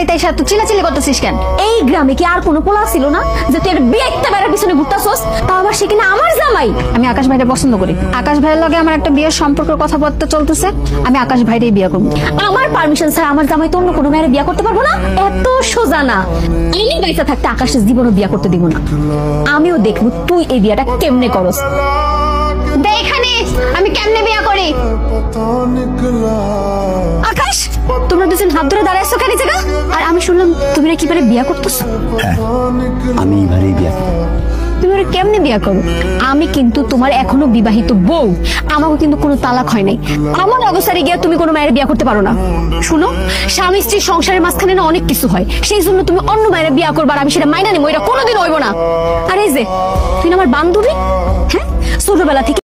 বাড়িতে এসে এত চিল্লাচিল্লি করতেছিস কেন? এই গ্রামে কি আর কোনো পোলা ছিল না যে তুই একটা বিয়ে একটা বেড়ার পিছনে ঘুরতাছস? তাও আবার সে কিনা আমার জামাই। আমি আকাশ ভাইরে পছন্দ করি। আকাশ ভাইয়ের লগে আমার একটা বিয়ের সম্পর্কের কথাবার্তা চলতেছে। আমি আকাশ ভাইরেই বিয়ে করবো। আমার পারমিশন স্যার আমার জামাই তো অন্য কোনো মেয়ের বিয়ে করতে পারবো না? এত সোজা না। আমি বাইসা থাকতে আকাশের জীবনও বিয়ে করতে দিব না। আমিও দেখবো তুই এই বিয়েটা কেমনে করস। এখানে আমি কেমনে বিয়ে করি? আকাশ, তোমরা দুজন হাত ধরে দাঁড়াইছো কেন জায়গা? আর আমি শুনলাম তুমি নাকি এবারে বিয়ে করতেছো। হ্যাঁ, আমি এবারেই বিয়ে করব। তুমি ওরা কেমনে বিয়ে করো? আমি কিন্তু তোমার এখনো বিবাহিত বউ, আমাকে কিন্তু কোনো তালাক হয় নাই। আমার অবস্থায় গিয়ে তুমি কোনো মায়ের বিয়ে করতে পারো না। শুনো, স্বামী স্ত্রীর সংসারের মাঝখানে না অনেক কিছু হয়, সেই জন্য তুমি অন্য মায়ের বিয়ে করবার আমি সেটা মাইনা নিবো, এটা কোনোদিন হইব না। আর এই যে তুই না আমার বান্ধবী, হ্যাঁ, ছোটবেলা থেকে